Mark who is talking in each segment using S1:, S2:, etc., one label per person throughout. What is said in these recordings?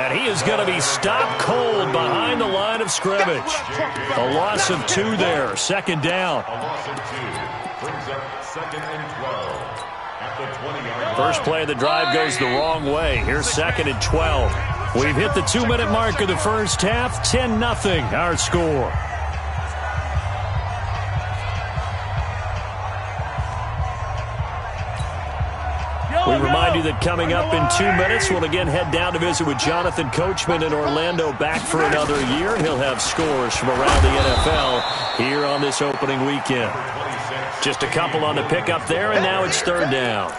S1: And he is going to be stopped cold behind the line of scrimmage. A loss of 2 there. Second down.
S2: A loss of 2 brings up 2nd and 12 at the 20-yard line.
S1: First play of the drive goes the wrong way. Here's 2nd and 12. We've hit the 2-minute mark of the first half. 10-0 our score. We remind you that coming up in 2 minutes, we'll again head down to visit with Jonathan Coachman in Orlando, back for another year. He'll have scores from around the NFL here on this opening weekend. Just a couple on the pickup there, and now it's 3rd down.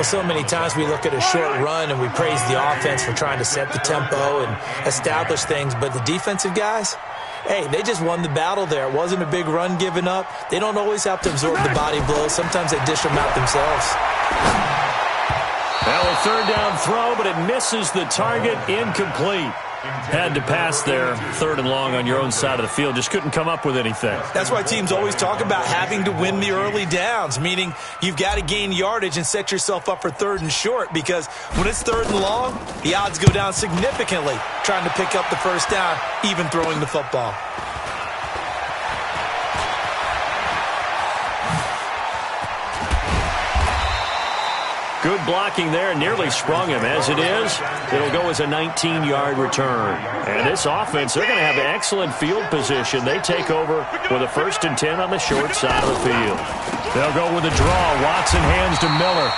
S3: Well, so many times we look at a short run and we praise the offense for trying to set the tempo and establish things, but the defensive guys, hey, they just won the battle there. It wasn't a big run given up. They don't always have to absorb the body blows. Sometimes they dish them out themselves.
S1: Well, a 3rd down throw, but it misses the target. Incomplete. Had to pass there. 3rd and long on your own side of the field. Just couldn't come up with anything.
S3: That's why teams always talk about having to win the early downs, meaning you've got to gain yardage and set yourself up for 3rd and short, because when it's 3rd and long, the odds go down significantly trying to pick up the first down, even throwing the football.
S1: Good blocking there, nearly sprung him. As it is, it'll go as a 19-yard return. And this offense, they're going to have excellent field position. They take over with a 1st and 10 on the short side of the field. They'll go with a draw. Watson hands to Miller.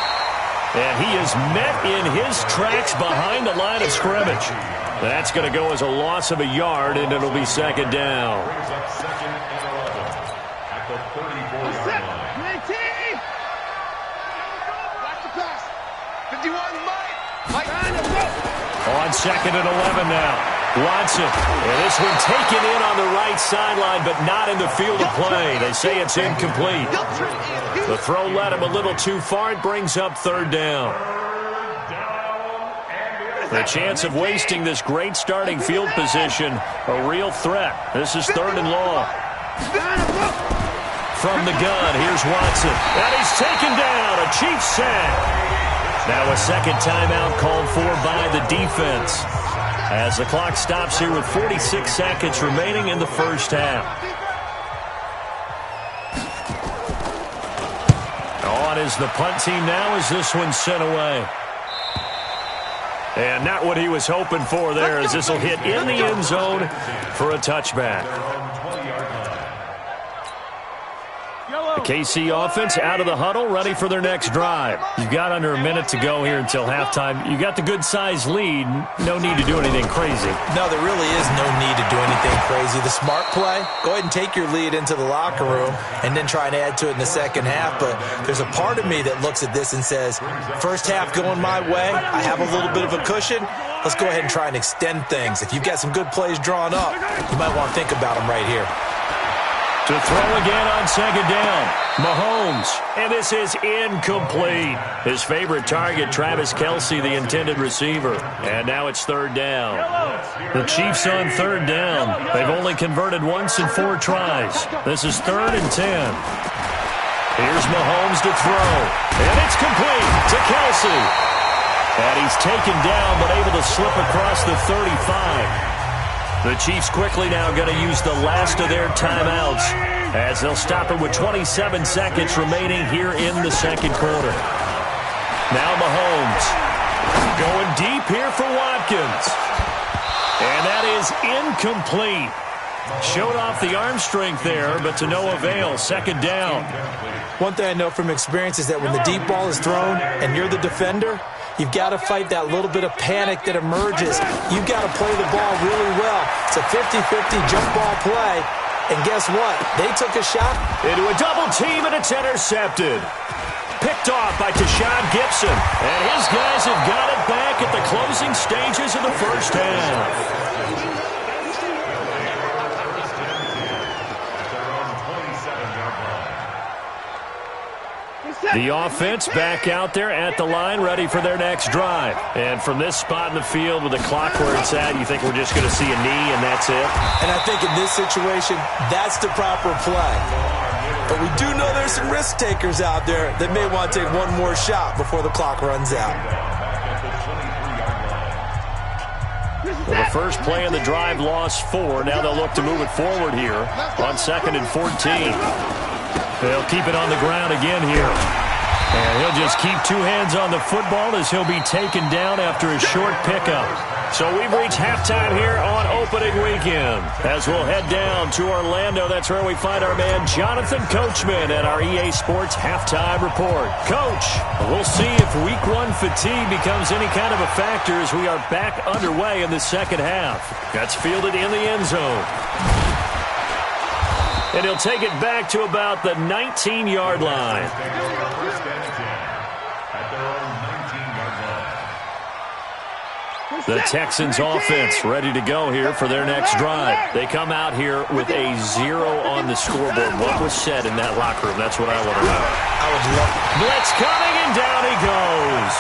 S1: And he is met in his tracks behind the line of scrimmage. That's going to go as a loss of a yard, and it'll be 2nd down.
S2: Brings up 2nd and 11 at the 34-yard line.
S1: On 2nd and 11 now. Watson. And this one taken in on the right sideline, but not in the field of play. They say it's incomplete. The throw led him a little too far. It brings up 3rd down. The chance of wasting this great starting field position, a real threat. This is 3rd and long. From the gun, here's Watson. And he's taken down. A Chiefs sack. Now a 2nd timeout called for by the defense as the clock stops here with 46 seconds remaining in the first half. On is the punt team now as this one's sent away. And not what he was hoping for there, as this will hit in the end zone for a touchback. The KC offense out of the huddle, ready for their next drive. You've got under a minute to go here until halftime. You got the good-sized lead. No need to do anything crazy.
S3: No, there really is no need to do anything crazy. The smart play, go ahead and take your lead into the locker room and then try and add to it in the second half. But there's a part of me that looks at this and says, first half going my way, I have a little bit of a cushion. Let's go ahead and try and extend things. If you've got some good plays drawn up, you might want to think about them right here.
S1: To throw again on 2nd down. Mahomes. And this is incomplete. His favorite target, Travis Kelce, the intended receiver. And now it's 3rd down. The Chiefs on 3rd down. They've only converted once in 4 tries. This is 3rd and 10. Here's Mahomes to throw. And it's complete to Kelce. And he's taken down but able to slip across the 35. The Chiefs quickly now going to use the last of their timeouts as they'll stop it with 27 seconds remaining here in the second quarter. Now Mahomes going deep here for Watkins. And that is incomplete. Showed off the arm strength there, but to no avail. 2nd down.
S3: One thing I know from experience is that when the deep ball is thrown and you're the defender, you've got to fight that little bit of panic that emerges. You've got to play the ball really well. It's a 50-50 jump ball play. And guess what? They took a shot
S1: into a double team, and it's intercepted. Picked off by Tashawn Gibson. And his guys have got it back at the closing stages of the first half. The offense back out there at the line, ready for their next drive. And from this spot in the field with the clock where it's at, you think we're just going to see a knee and that's it?
S3: And I think in this situation, that's the proper play. But we do know there's some risk takers out there that may want to take one more shot before the clock runs out.
S1: Well, the first play of the drive lost 4. Now they'll look to move it forward here on 2nd and 14. They'll keep it on the ground again here. And he'll just keep 2 hands on the football as he'll be taken down after a short pickup. So we've reached halftime here on opening weekend. As we'll head down to Orlando, that's where we find our man Jonathan Coachman at our EA Sports Halftime Report. Coach, we'll see if Week 1 fatigue becomes any kind of a factor as we are back underway in the second half. That's fielded in the end zone. And he'll take it back to about the 19-yard line. The Texans offense ready to go here for their next drive. They come out here with a 0 on the scoreboard. What was said in that locker room? That's what I want to know.
S3: I would love it.
S1: Blitz coming, and down he goes.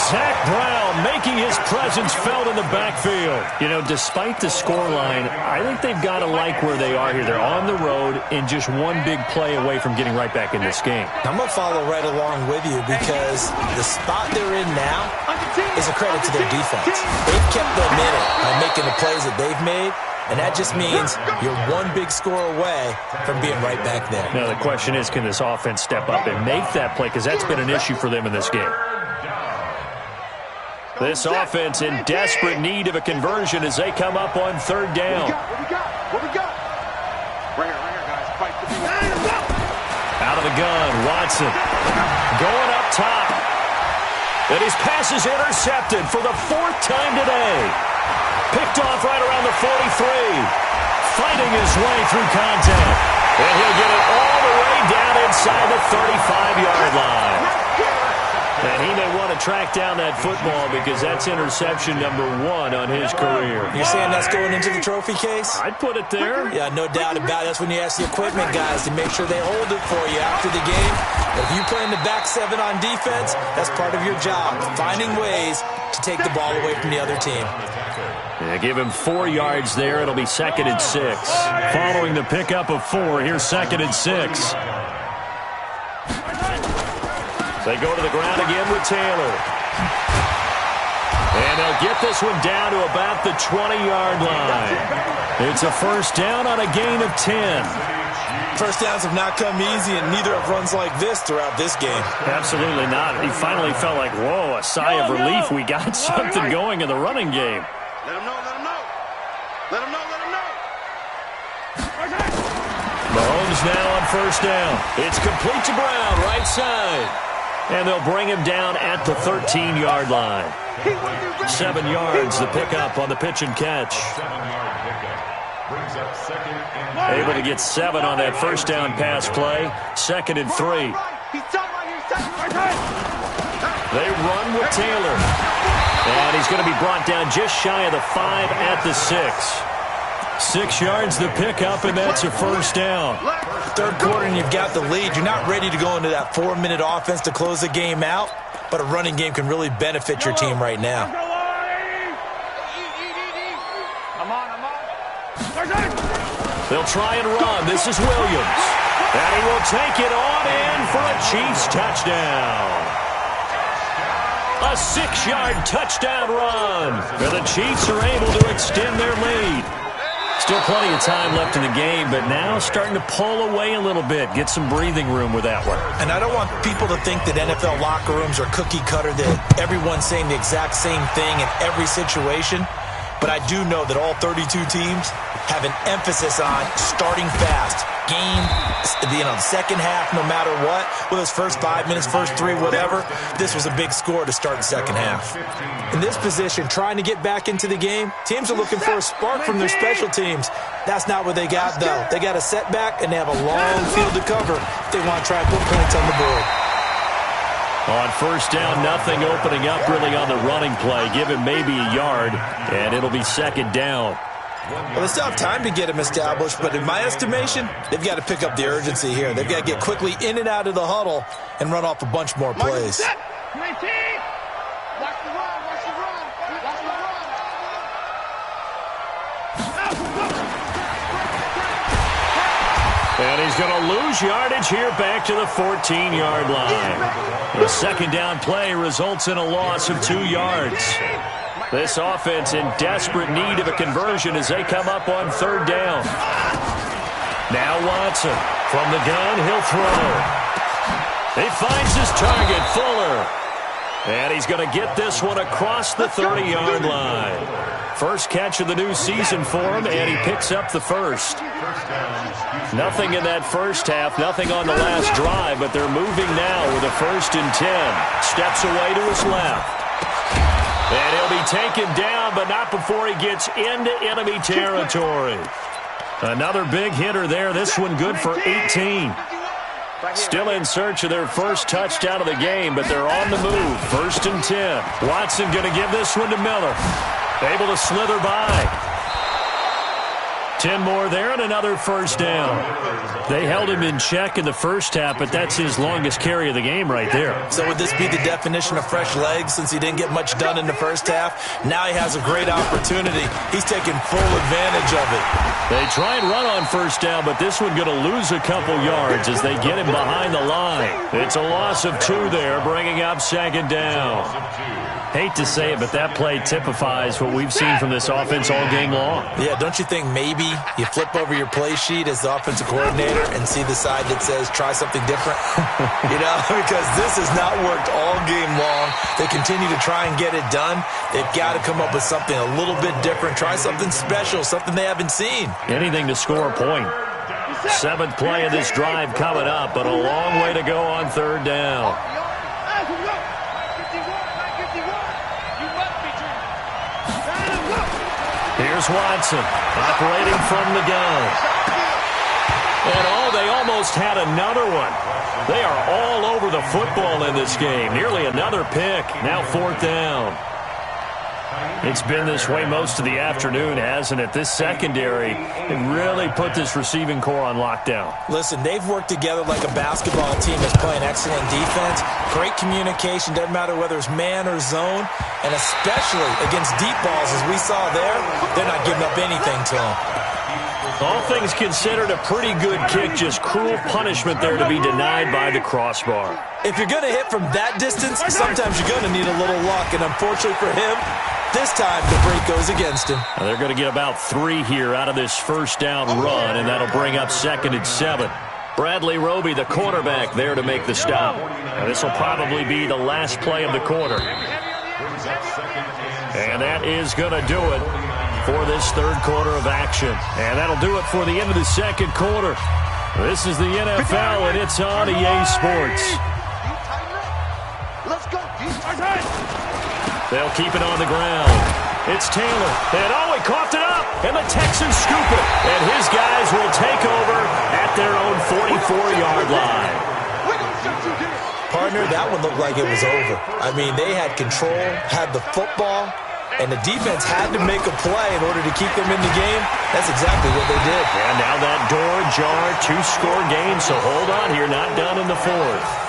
S1: Zach Brown making his presence felt in the backfield. You know, despite the scoreline, I think they've got to like where they are here. They're on the road and just one big play away from getting right back in this game.
S3: I'm going to follow right along with you because the spot they're in now is a credit to their defense. They've kept them in it by making the plays that they've made, and that just means you're one big score away from being right back there.
S1: Now, the question is, can this offense step up and make that play? Because that's been an issue for them in this game. This offense in desperate need of a conversion as they come up on 3rd down.
S4: What we got? Right here, guys. Fight for me.
S1: Out of the gun, Watson going up top. And his pass is intercepted for the 4th time today. Picked off right around the 43. Fighting his way through contact. And he'll get it all the way down inside the 35-yard line. And he may want to track down that football because that's interception number 1 on his career.
S3: You're saying that's going into the trophy case?
S1: I'd put it there.
S3: Yeah, no doubt about it. That's when you ask the equipment guys to make sure they hold it for you after the game. If you play in the back 7 on defense, that's part of your job, finding ways to take the ball away from the other team.
S1: Yeah, give him 4 yards there. It'll be 2nd and 6. Following the pickup of 4, here's 2nd and 6. They go to the ground again with Taylor. And they'll get this one down to about the 20-yard line. It's a first down on a gain of 10.
S3: First downs have not come easy, and neither have runs like this throughout this game.
S1: Absolutely not. He finally felt like, whoa, a sigh of relief. We got something going in the running game.
S4: Let him know, let him know. Let him know, let him know.
S1: Mahomes now on first down. It's complete to Brown, right side. And they'll bring him down at the 13-yard line. 7 yards, the pickup on the pitch and catch.
S2: 7-yard pickup. Brings up 2nd and
S1: Able to get 7 on that first down pass play. 2nd and 3. They run with Taylor. And he's going to be brought down just shy of the 5 at the 6. 6 yards the pickup, and that's a first down.
S3: 3rd quarter, and you've got the lead. You're not ready to go into that 4-minute offense to close the game out, but a running game can really benefit your team right now.
S1: They'll try and run. This is Williams. And he will take it on in for a Chiefs touchdown. A 6-yard touchdown run. And the Chiefs are able to extend their lead. Still plenty of time left in the game, but now starting to pull away a little bit. Get some breathing room with that one.
S3: And I don't want people to think that NFL locker rooms are cookie cutter, that everyone's saying the exact same thing in every situation. But I do know that all 32 teams have an emphasis on starting fast. Game, the second half, no matter what, whether it's first 5 minutes, first 3, whatever, this was a big score to start the second half. In this position, trying to get back into the game, teams are looking for a spark from their special teams. That's not what they got, though. They got a setback, and they have a long field to cover if they want to try and put points on the board.
S1: On first down, nothing opening up really on the running play. Give him maybe a yard, and it'll be 2nd down.
S3: Well, they still have time to get him established, but in my estimation, they've got to pick up the urgency here. They've got to get quickly in and out of the huddle and run off a bunch more plays.
S1: And he's going to lose yardage here back to the 14-yard line. The 2nd down play results in a loss of 2 yards. This offense in desperate need of a conversion as they come up on third down. Now Watson from the gun, he'll throw. He finds his target, Fuller. And he's going to get this one across the 30-yard line. First catch of the new season for him, and he picks up the first. Nothing in that first half, nothing on the last drive, but they're moving now with a 1st and 10. Steps away to his left. And he'll be taken down, but not before he gets into enemy territory. Another big hitter there. This one good for 18. Still in search of their first touchdown of the game, but they're on the move. 1st and 10. Watson going to give this one to Miller. Able to slither by. 10 more there and another first down. They held him in check in the first half, but that's his longest carry of the game right there.
S3: So would this be the definition of fresh legs since he didn't get much done in the first half? Now he has a great opportunity. He's taking full advantage of it.
S1: They try and run on first down, but this one going to lose a couple yards as they get him behind the line. It's a loss of 2 there, bringing up 2nd down. Hate to say it, but that play typifies what we've seen from this offense all game long.
S3: Yeah, don't you think maybe you flip over your play sheet as the offensive coordinator and see the side that says try something different? Because this has not worked all game long. They continue to try and get it done. They've got to come up with something a little bit different. Try something special, something they haven't seen.
S1: Anything to score a point. 7th play of this drive coming up, but a long way to go on 3rd down. Here's Watson, operating from the gun. And they almost had another one. They are all over the football in this game. Nearly another pick. Now 4th down. It's been this way most of the afternoon, hasn't it? This secondary, it really put this receiving core on lockdown.
S3: Listen, they've worked together like a basketball team that's playing excellent defense. Great communication, doesn't matter whether it's man or zone. And especially against deep balls, as we saw there, they're not giving up anything to them.
S1: All things considered, a pretty good kick, just cruel punishment there to be denied by the crossbar.
S3: If you're going to hit from that distance, sometimes you're going to need a little luck. And unfortunately for him, this time the break goes against him.
S1: Now they're going to get about 3 here out of this first down run, and that'll bring up 2nd and 7. Bradley Roby, the quarterback, there to make the stop. Now this will probably be the last play of the quarter. And that is going to do it for this 3rd quarter of action. And that'll do it for the end of the 2nd quarter. This is the NFL, and it's on EA Sports.
S4: Let's go.
S1: They'll keep it on the ground. It's Taylor. And he coughed it up. And the Texans scoop it. And his guys will take over at their own 44-yard line.
S3: Partner, that one looked like it was over. I mean, they had control, had the football, and the defense had to make a play in order to keep them in the game. That's exactly what they did.
S1: And now that door ajar, 2-score game, so hold on here, not done in the 4th.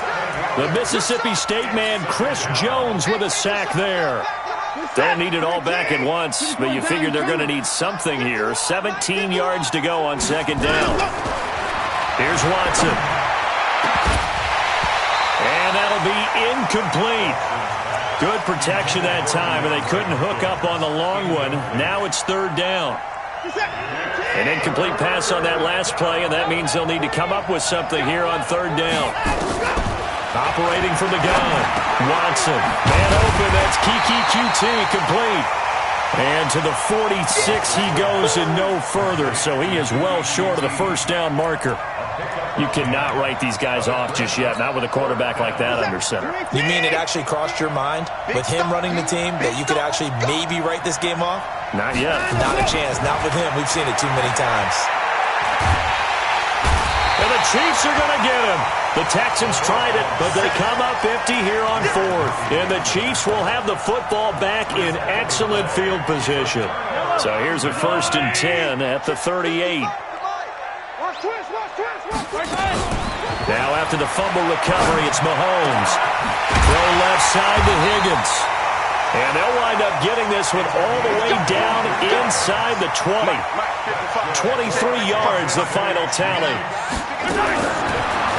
S1: The Mississippi State man, Chris Jones, with a sack there. Don't need it all back at once, but you figure they're going to need something here. 17 yards to go on 2nd down. Here's Watson. And that'll be incomplete. Good protection that time, and they couldn't hook up on the long one. Now it's 3rd down. An incomplete pass on that last play, and that means they'll need to come up with something here on 3rd down. Operating from the gun, Watson. Man open, that's Kiki QT, complete. And to the 46 he goes and no further, so he is well short of the 1st down marker. You cannot write these guys off just yet, not with a quarterback like that under center.
S3: You mean it actually crossed your mind with him running the team that you could actually maybe write this game off?
S1: Not yet.
S3: Not a chance. Not with him. We've seen it too many times.
S1: And the Chiefs are going to get him. The Texans tried it, but they come up empty here on 4th. And the Chiefs will have the football back in excellent field position. So here's a 1st and 10 at the 38. Now after the fumble recovery, it's Mahomes. Throw left side to Higgins. And they'll wind up getting this one all the way down inside the 20. 23 yards, the final tally.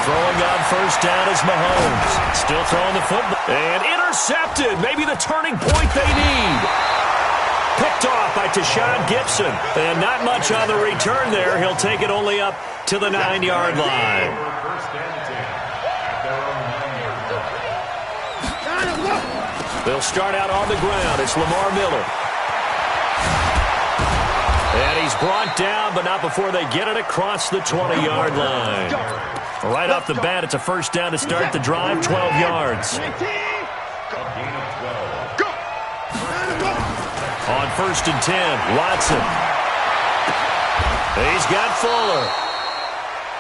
S1: Throwing on 1st down is Mahomes. Still throwing the football. And intercepted. Maybe the turning point they need. Picked off by Tashawn Gibson. And not much on the return there. He'll take it only up to the 9-yard line. They'll start out on the ground. It's Lamar Miller. And he's brought down, but not before they get it across the 20-yard line. Right off the bat, it's a first down to start the drive, 12 yards. On 1st and 10, Watson. He's got Fuller.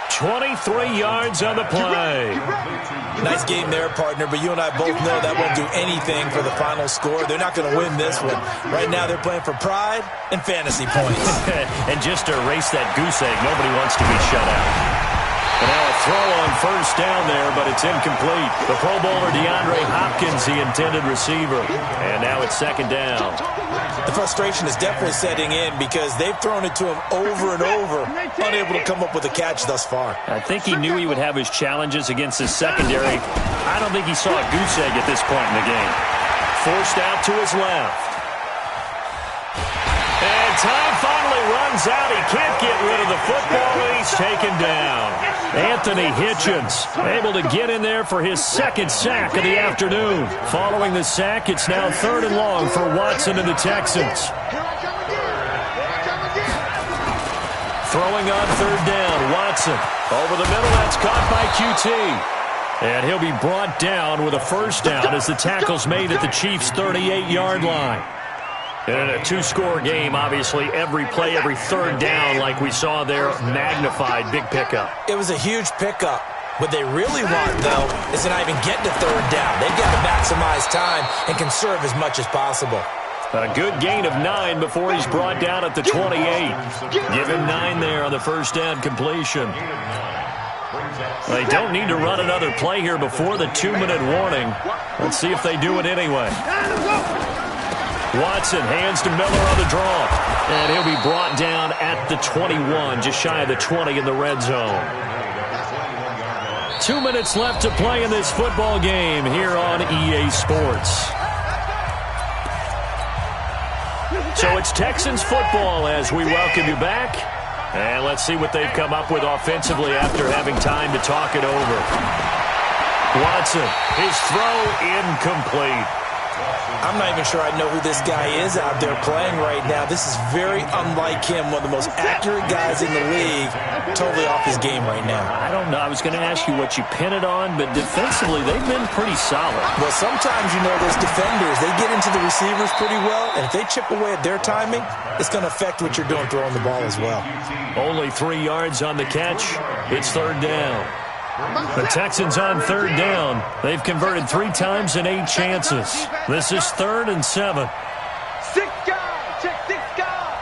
S1: 23 yards on the play.
S3: Nice game there, partner, but you and I both know that won't do anything for the final score. They're not going to win this one. Right now they're playing for pride and fantasy points.
S1: And just to erase that goose egg, nobody wants to be shut out. And now a throw on first down there, but it's incomplete. The Pro Bowler DeAndre Hopkins, the intended receiver. And now it's second down.
S3: The frustration is definitely setting in because they've thrown it to him over and over, unable to come up with a catch thus far.
S1: I think he knew he would have his challenges against his secondary. I don't think he saw a goose egg at this point in the game. Forced out to his left. And time finally runs out. He can't get rid of the football, and he's taken down. Anthony Hitchens able to get in there for his second sack of the afternoon. Following the sack, it's now 3rd and long for Watson and the Texans. Throwing on 3rd down, Watson. Over the middle, that's caught by QT. And he'll be brought down with a first down as the tackle's made at the Chiefs' 38-yard line. In a 2-score game, obviously, every play, every 3rd down, like we saw there, magnified, big pickup.
S3: It was a huge pickup. What they really want, though, is to not even get to 3rd down. They've got to maximize time and conserve as much as possible.
S1: A good gain of 9 before he's brought down at the 28. Give him 9 there on the first down completion. They don't need to run another play here before the 2-minute warning. Let's see if they do it anyway. Watson hands to Miller on the draw. And he'll be brought down at the 21, just shy of the 20 in the red zone. 2 minutes left to play in this football game here on EA Sports. So it's Texans football as we welcome you back. And let's see what they've come up with offensively after having time to talk it over. Watson, his throw incomplete.
S3: I'm not even sure I know who this guy is out there playing right now. This is very unlike him, one of the most accurate guys in the league, totally off his game right now.
S1: I don't know. I was going to ask you what you pin it on, but defensively, they've been pretty solid.
S3: Well, sometimes, you know, those defenders, they get into the receivers pretty well, and if they chip away at their timing, it's going to affect what you're doing throwing the ball as well.
S1: Only 3 yards on the catch. It's 3rd down. The Texans on 3rd down. They've converted 3 times in 8 chances. This is 3rd and 7.
S4: 6 guys. Check 6 guys.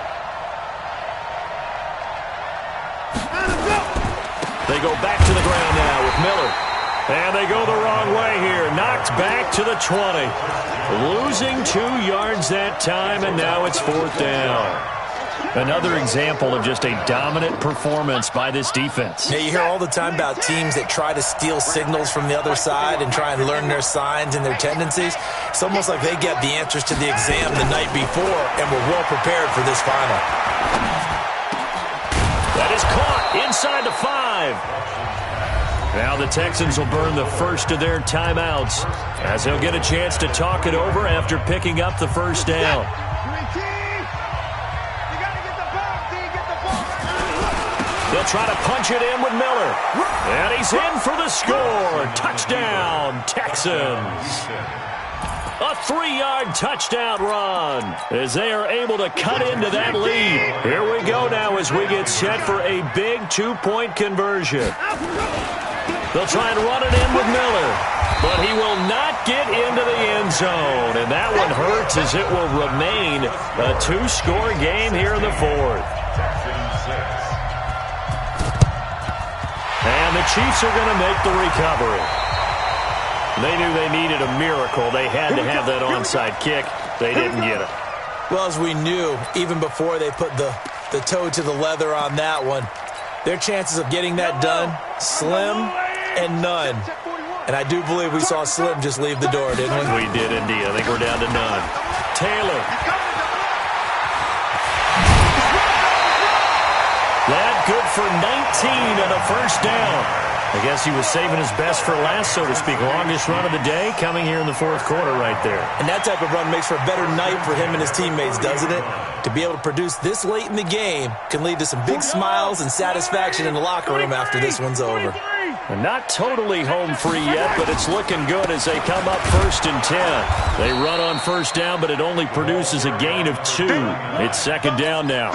S1: They go back to the ground now with Miller. And they go the wrong way here. Knocked back to the 20. Losing 2 yards that time, and now it's 4th down. Another example of just a dominant performance by this defense.
S3: Yeah, you hear all the time about teams that try to steal signals from the other side and try and learn their signs and their tendencies. It's almost like they get the answers to the exam the night before and were well prepared for this final.
S1: That is caught inside the 5. Now the Texans will burn the first of their timeouts as they'll get a chance to talk it over after picking up the first down. They'll try to punch it in with Miller. And he's in for the score. Touchdown, Texans. A 3-yard touchdown run as they are able to cut into that lead. Here we go now as we get set for a big 2-point conversion. They'll try and run it in with Miller, but he will not get into the end zone. And that one hurts as it will remain a 2-score game here in the 4th. And the Chiefs are going to make the recovery. They knew they needed a miracle. They had to have that onside kick. They didn't get it.
S3: Well, as we knew, even before they put the toe to the leather on that one, their chances of getting that done, slim and none. And I do believe we saw Slim just leave the door, didn't we?
S1: We did indeed. I think we're down to none. Taylor. for 19 and a first down. I guess he was saving his best for last, so to speak. Longest run of the day coming here in the fourth quarter right there.
S3: And that type of run makes for a better night for him and his teammates, doesn't it? To be able to produce this late in the game can lead to some big smiles and satisfaction in the locker room after this one's over.
S1: And not totally home free yet, but it's looking good as they come up 1st and 10. They run on first down, but it only produces a gain of 2. It's second down now.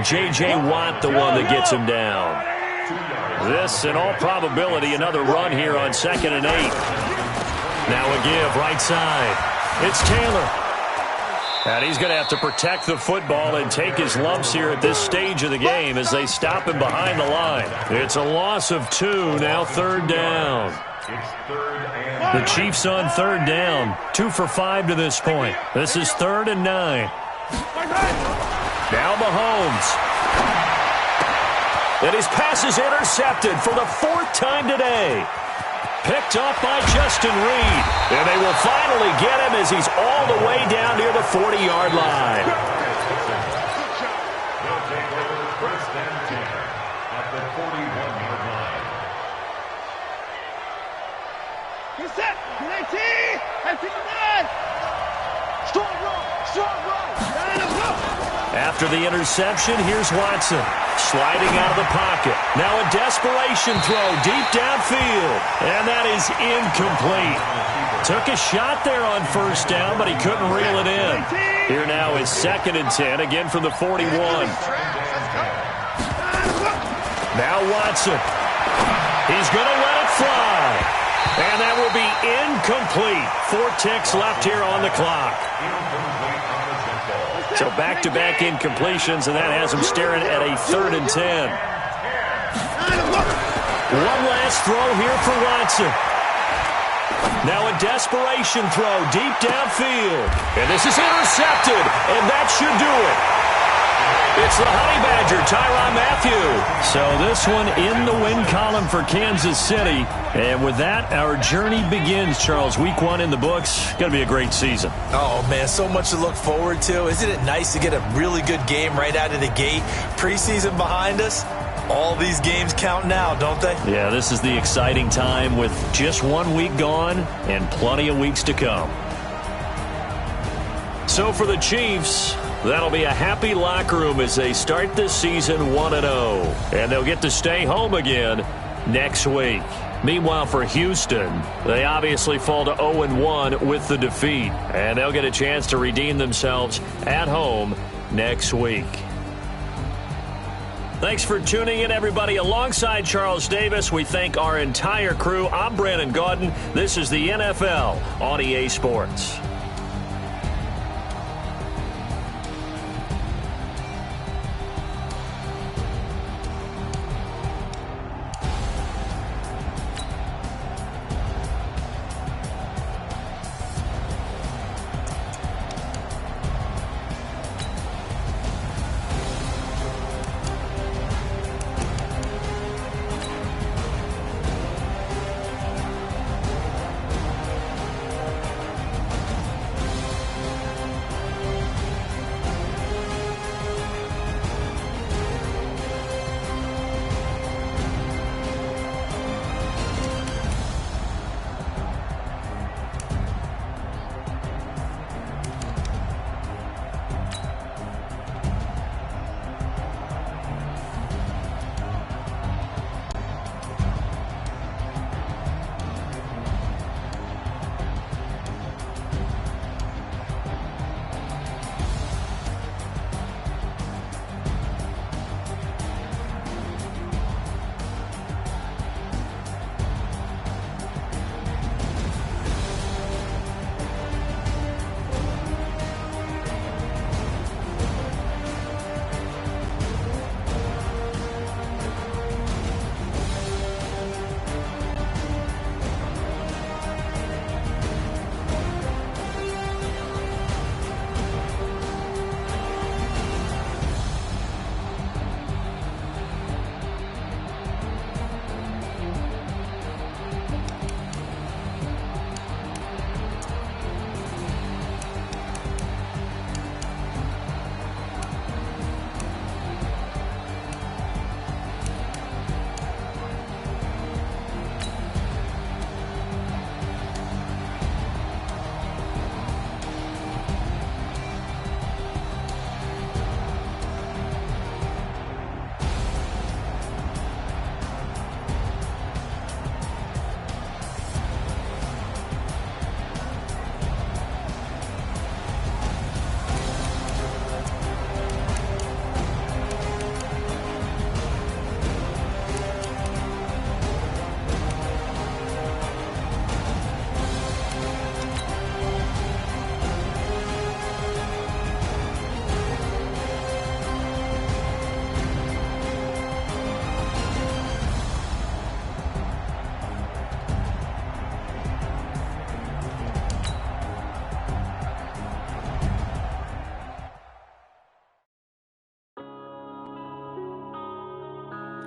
S1: J.J. Watt, the one that gets him down. This, in all probability, another run here on 2nd and 8. Now a give, right side. It's Taylor. And he's going to have to protect the football and take his lumps here at this stage of the game as they stop him behind the line. It's a loss of 2, now 3rd down. The Chiefs on 3rd down, 2 for 5 to this point. This is 3rd and 9. Now Mahomes. And his pass is intercepted for the 4th time today. Picked up by Justin Reed. And they will finally get him as he's all the way down near the 40-yard line.
S2: They'll take over 1st and 10 at the 41-yard line.
S4: Get set. 19. That's it. Strong run.
S1: After the interception, here's Watson. Sliding out of the pocket. Now a desperation throw deep downfield. And that is incomplete. Took a shot there on first down, but he couldn't reel it in. Here now is 2nd and 10, again from the 41. Now Watson. He's going to let it fly. And that will be incomplete. 4 ticks left here on the clock. So back-to-back incompletions, and that has him staring at a 3rd and 10. One last throw here for Watson. Now a desperation throw deep downfield. And this is intercepted, and that should do it. It's the Honey Badger, Tyrann Mathieu. So this one in the win column for Kansas City. And with that, our journey begins, Charles. Week 1 in the books. Going to be a great season.
S3: Oh, man, so much to look forward to. Isn't it nice to get a really good game right out of the gate? Preseason behind us. All these games count now, don't they?
S1: Yeah, this is the exciting time with just 1 week gone and plenty of weeks to come. So for the Chiefs, that'll be a happy locker room as they start this season 1-0. And they'll get to stay home again next week. Meanwhile, for Houston, they obviously fall to 0-1 with the defeat. And they'll get a chance to redeem themselves at home next week. Thanks for tuning in, everybody. Alongside Charles Davis, we thank our entire crew. I'm Brandon Gaudin. This is the NFL on EA Sports.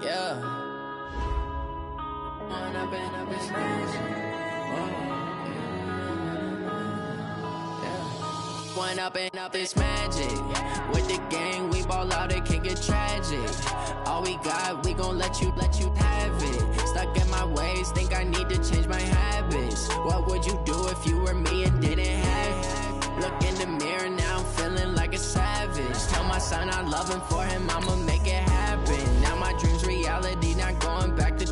S5: Yeah. One up and up is magic. With the gang, we ball out, it can get tragic. All we got, we gon' let you have it. Stuck in my ways, think I need to change my habits. What would you do if you were me and didn't have it? Look in the mirror, now I'm feeling like a savage. Tell my son I love him, for him I'ma make it happen. Now my dream's reality, not going back to.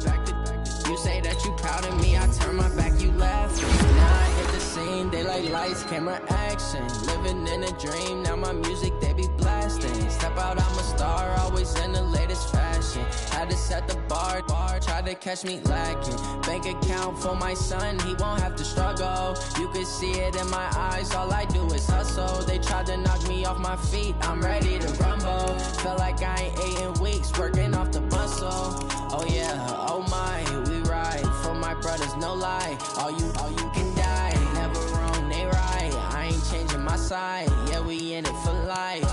S5: You say that you proud of me, I turn my back, you laughing. Now I hit the scene, they like lights, camera, action. Living in a dream, now my music, they be blasting. Step out, I'm a star, always in the latest fashion. Had to set the bar, try to catch me lacking. Bank account for my son, he won't have to struggle. You can see it in my eyes, all I do is hustle. They tried to knock me off my feet, I'm ready to rumble. Feel like I ain't ate in weeks, working off the muscle. Oh yeah, oh my, we ride for my brothers, no lie. All you can die, never wrong, they right. I ain't changing my side, yeah, we in it for life.